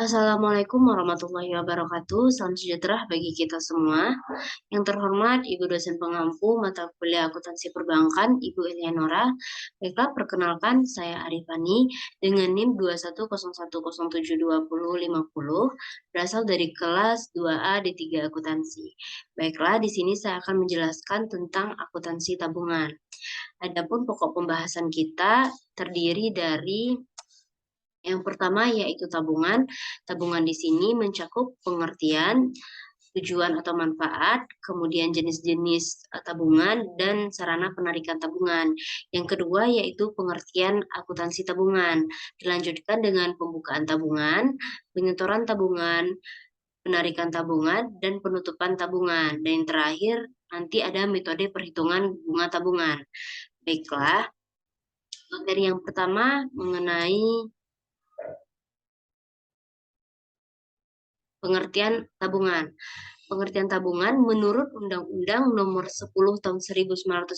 Assalamualaikum warahmatullahi wabarakatuh. Salam sejahtera bagi kita semua. Yang terhormat Ibu dosen pengampu mata kuliah akuntansi perbankan, Ibu Elianora. Baiklah, perkenalkan saya Arifani dengan NIM 21010720050 berasal dari kelas 2A D3 akuntansi. Baiklah, di sini saya akan menjelaskan tentang akuntansi tabungan. Adapun pokok pembahasan kita terdiri dari yang pertama yaitu tabungan. Tabungan di sini mencakup pengertian, tujuan atau manfaat, kemudian jenis-jenis tabungan, dan sarana penarikan tabungan. Yang kedua yaitu pengertian akuntansi tabungan. Dilanjutkan dengan pembukaan tabungan, penyetoran tabungan, penarikan tabungan, dan penutupan tabungan. Dan yang terakhir, nanti ada metode perhitungan bunga tabungan. Baiklah, materi yang pertama mengenai pengertian tabungan. Pengertian tabungan menurut Undang-Undang Nomor 10 Tahun 1998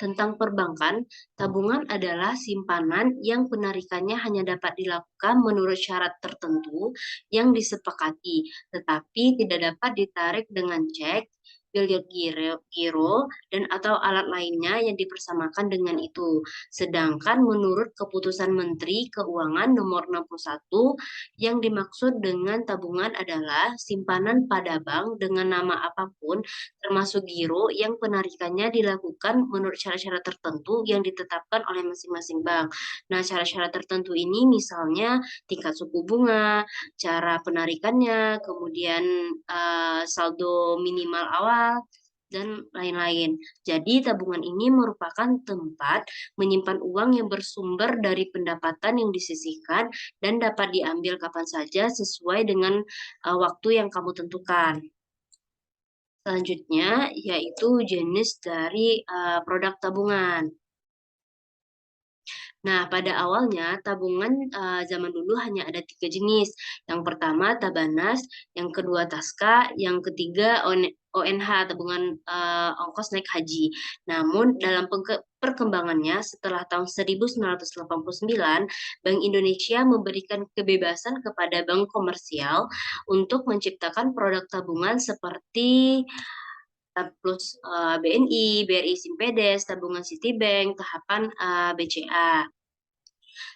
tentang Perbankan, tabungan adalah simpanan yang penarikannya hanya dapat dilakukan menurut syarat tertentu yang disepakati, tetapi tidak dapat ditarik dengan cek, biliar giro, dan atau alat lainnya yang dipersamakan dengan itu. Sedangkan menurut Keputusan Menteri Keuangan Nomor 61, yang dimaksud dengan tabungan adalah simpanan pada bank dengan nama apapun, termasuk giro yang penarikannya dilakukan menurut syarat-syarat tertentu yang ditetapkan oleh masing-masing bank. Nah, syarat-syarat tertentu ini misalnya tingkat suku bunga, cara penarikannya, kemudian saldo minimal awal, dan lain-lain. Jadi, tabungan ini merupakan tempat menyimpan uang yang bersumber dari pendapatan yang disisihkan dan dapat diambil kapan saja sesuai dengan waktu yang kamu tentukan. Selanjutnya, yaitu jenis dari produk tabungan. Nah, pada awalnya tabungan zaman dulu hanya ada 3 jenis. Yang pertama Tabanas, yang kedua Taska, yang ketiga ONH, tabungan ongkos naik haji. Namun dalam perkembangannya setelah tahun 1989, Bank Indonesia memberikan kebebasan kepada bank komersial untuk menciptakan produk tabungan seperti plus BNI, BRI Simpedes, tabungan Citibank, tahapan BCA.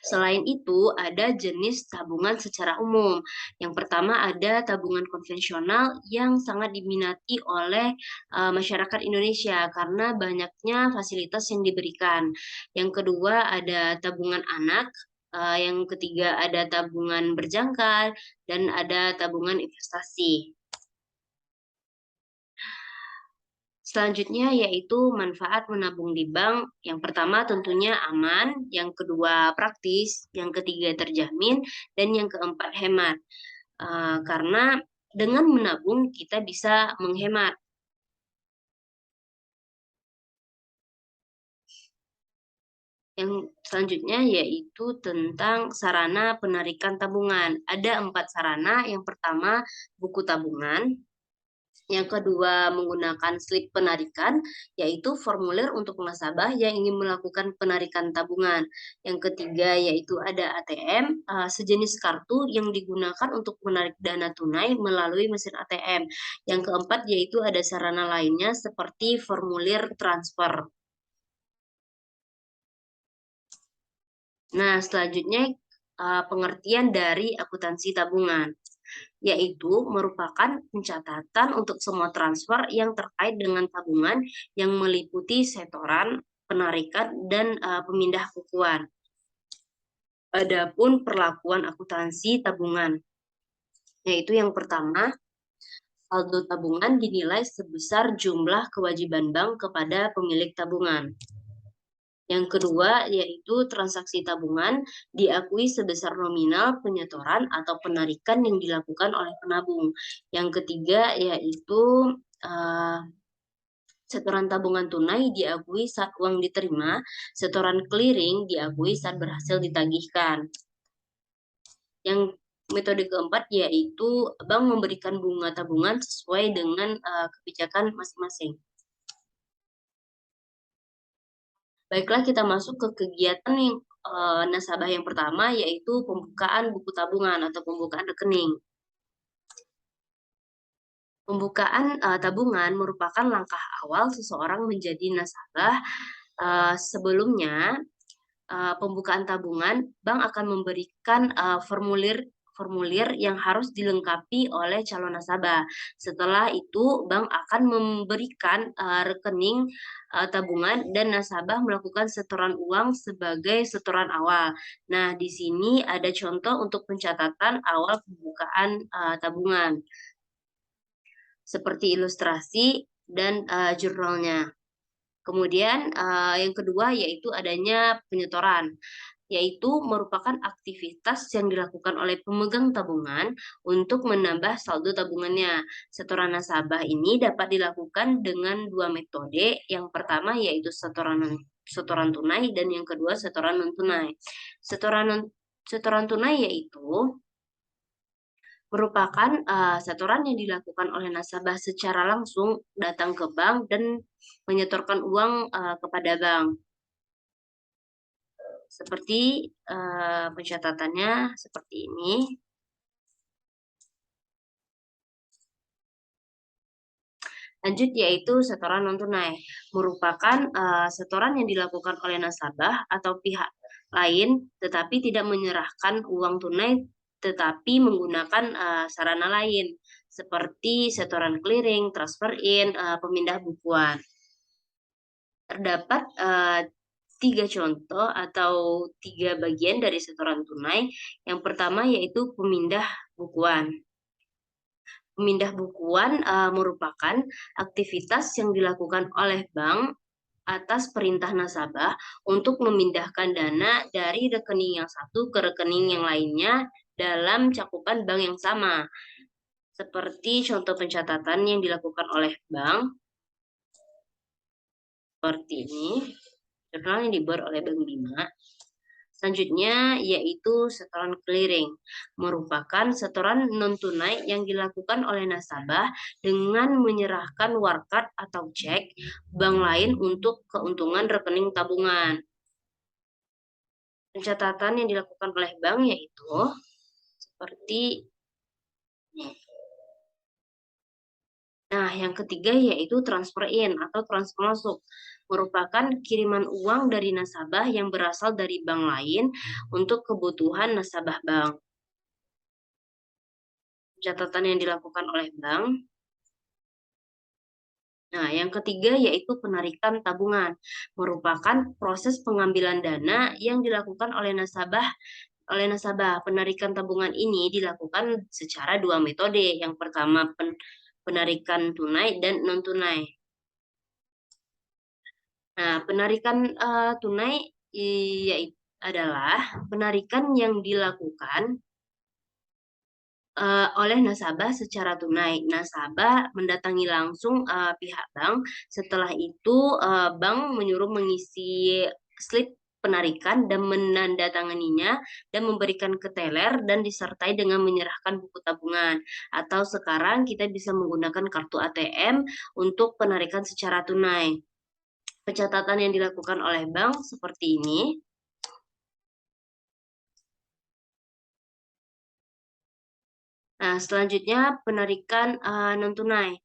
Selain itu, ada jenis tabungan secara umum. Yang pertama ada tabungan konvensional yang sangat diminati oleh masyarakat Indonesia karena banyaknya fasilitas yang diberikan. Yang kedua ada tabungan anak, yang ketiga ada tabungan berjangka, dan ada tabungan investasi. Selanjutnya yaitu manfaat menabung di bank. Yang pertama tentunya aman, yang kedua praktis, yang ketiga terjamin, dan yang keempat hemat. Karena dengan menabung kita bisa menghemat. Yang selanjutnya yaitu tentang sarana penarikan tabungan. Ada 4 sarana. Yang pertama buku tabungan. Yang kedua, menggunakan slip penarikan, yaitu formulir untuk nasabah yang ingin melakukan penarikan tabungan. Yang ketiga, yaitu ada ATM, sejenis kartu yang digunakan untuk menarik dana tunai melalui mesin ATM. Yang keempat, yaitu ada sarana lainnya seperti formulir transfer. Nah, selanjutnya pengertian dari akuntansi tabungan, yaitu merupakan pencatatan untuk semua transfer yang terkait dengan tabungan yang meliputi setoran, penarikan, dan pemindah kukuan. Adapun perlakuan akuntansi tabungan, yaitu yang pertama, saldo tabungan dinilai sebesar jumlah kewajiban bank kepada pemilik tabungan. Yang kedua, yaitu transaksi tabungan diakui sebesar nominal penyetoran atau penarikan yang dilakukan oleh penabung. Yang ketiga, yaitu setoran tabungan tunai diakui saat uang diterima, setoran clearing diakui saat berhasil ditagihkan. Yang metode keempat, yaitu bank memberikan bunga tabungan sesuai dengan kebijakan masing-masing. Baiklah, kita masuk ke kegiatan yang nasabah yang pertama, yaitu pembukaan buku tabungan atau pembukaan rekening. Pembukaan tabungan merupakan langkah awal seseorang menjadi nasabah. Sebelumnya, pembukaan tabungan, bank akan memberikan formulir yang harus dilengkapi oleh calon nasabah. Setelah itu, bank akan memberikan rekening tabungan dan nasabah melakukan setoran uang sebagai setoran awal. Nah, di sini ada contoh untuk pencatatan awal pembukaan tabungan, seperti ilustrasi dan jurnalnya. Kemudian yang kedua yaitu adanya penyetoran, yaitu merupakan aktivitas yang dilakukan oleh pemegang tabungan untuk menambah saldo tabungannya. Setoran nasabah ini dapat dilakukan dengan dua metode. Yang pertama yaitu setoran tunai dan yang kedua setoran non tunai. Setoran tunai yaitu merupakan setoran yang dilakukan oleh nasabah secara langsung datang ke bank dan menyetorkan uang kepada bank. Seperti pencatatannya seperti ini. Lanjut yaitu setoran non tunai, merupakan setoran yang dilakukan oleh nasabah atau pihak lain tetapi tidak menyerahkan uang tunai tetapi menggunakan sarana lain seperti setoran clearing, transfer in, pemindah bukuan. Terdapat tiga contoh atau tiga bagian dari setoran tunai. Yang pertama yaitu pemindah bukuan. Pemindah bukuan merupakan aktivitas yang dilakukan oleh bank atas perintah nasabah untuk memindahkan dana dari rekening yang satu ke rekening yang lainnya dalam cakupan bank yang sama. Seperti contoh pencatatan yang dilakukan oleh bank, seperti ini, jurnal yang dibuat oleh Bank Bima. Selanjutnya yaitu setoran clearing, merupakan setoran non-tunai yang dilakukan oleh nasabah dengan menyerahkan warkat atau cek bank lain untuk keuntungan rekening tabungan. Pencatatan yang dilakukan oleh bank yaitu seperti ini. Nah, yang ketiga yaitu transfer in atau transfer masuk, merupakan kiriman uang dari nasabah yang berasal dari bank lain untuk kebutuhan nasabah bank. Catatan yang dilakukan oleh bank. Nah, yang ketiga yaitu penarikan tabungan, merupakan proses pengambilan dana yang dilakukan oleh nasabah. Penarikan tabungan ini dilakukan secara dua metode. Yang pertama penarikan tunai dan non tunai. Nah, penarikan tunai yaitu adalah penarikan yang dilakukan oleh nasabah secara tunai. Nasabah mendatangi langsung pihak bank. Setelah itu bank menyuruh mengisi slip penarikan dan menandatanganinya dan memberikan ke teller dan disertai dengan menyerahkan buku tabungan. Atau sekarang kita bisa menggunakan kartu ATM untuk penarikan secara tunai. Pencatatan yang dilakukan oleh bank seperti ini. Nah, selanjutnya penarikan non-tunai,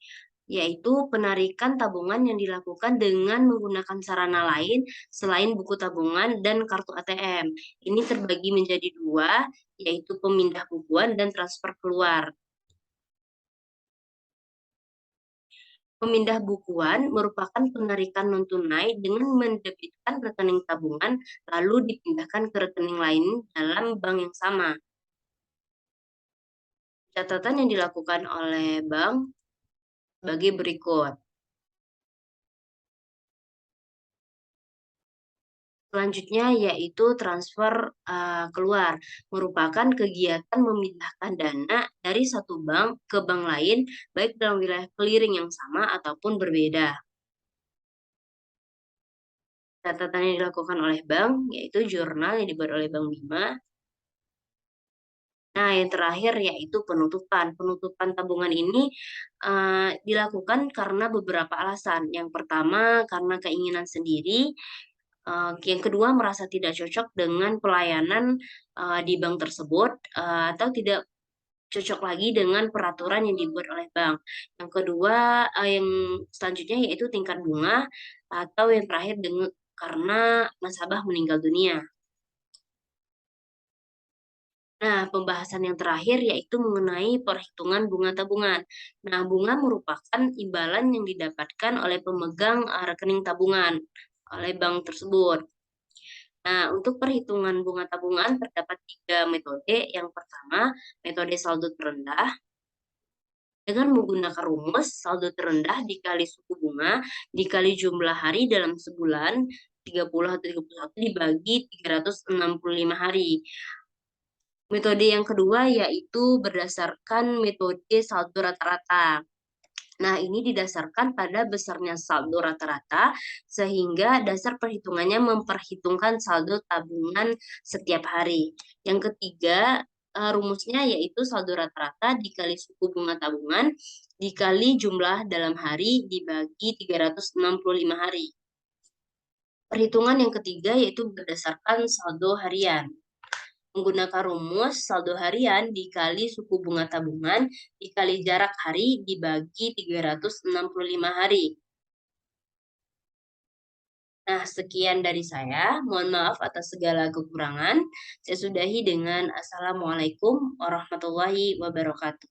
yaitu penarikan tabungan yang dilakukan dengan menggunakan sarana lain selain buku tabungan dan kartu ATM. Ini terbagi menjadi dua, yaitu pemindah bukuan dan transfer keluar. Pemindah bukuan merupakan penarikan non-tunai dengan mendebitkan rekening tabungan lalu dipindahkan ke rekening lain dalam bank yang sama. Catatan yang dilakukan oleh bank bagi berikut. Selanjutnya yaitu transfer keluar, merupakan kegiatan memindahkan dana dari satu bank ke bank lain, baik dalam wilayah clearing yang sama ataupun berbeda. Catatan yang dilakukan oleh bank yaitu jurnal yang dibuat oleh Bank Bima. Nah, yang terakhir yaitu penutupan. Penutupan tabungan ini dilakukan karena beberapa alasan. Yang pertama, karena keinginan sendiri. Yang kedua, merasa tidak cocok dengan pelayanan di bank tersebut, atau tidak cocok lagi dengan peraturan yang dibuat oleh bank. Yang kedua, yang selanjutnya yaitu tingkat bunga, atau yang terakhir karena nasabah meninggal dunia. Nah, pembahasan yang terakhir yaitu mengenai perhitungan bunga tabungan. Nah, bunga merupakan imbalan yang didapatkan oleh pemegang rekening tabungan oleh bank tersebut. Nah, untuk perhitungan bunga tabungan terdapat tiga metode. Yang pertama, metode saldo terendah. Dengan menggunakan rumus saldo terendah dikali suku bunga dikali jumlah hari dalam sebulan 30 atau 31 dibagi 365 hari. Metode yang kedua yaitu berdasarkan metode saldo rata-rata. Nah, ini didasarkan pada besarnya saldo rata-rata, sehingga dasar perhitungannya memperhitungkan saldo tabungan setiap hari. Yang ketiga, rumusnya yaitu saldo rata-rata dikali suku bunga tabungan, dikali jumlah dalam hari, dibagi 365 hari. Perhitungan yang ketiga yaitu berdasarkan saldo harian. Menggunakan rumus saldo harian dikali suku bunga tabungan dikali jarak hari dibagi 365 hari. Nah, sekian dari saya. Mohon maaf atas segala kekurangan. Saya sudahi dengan Assalamualaikum warahmatullahi wabarakatuh.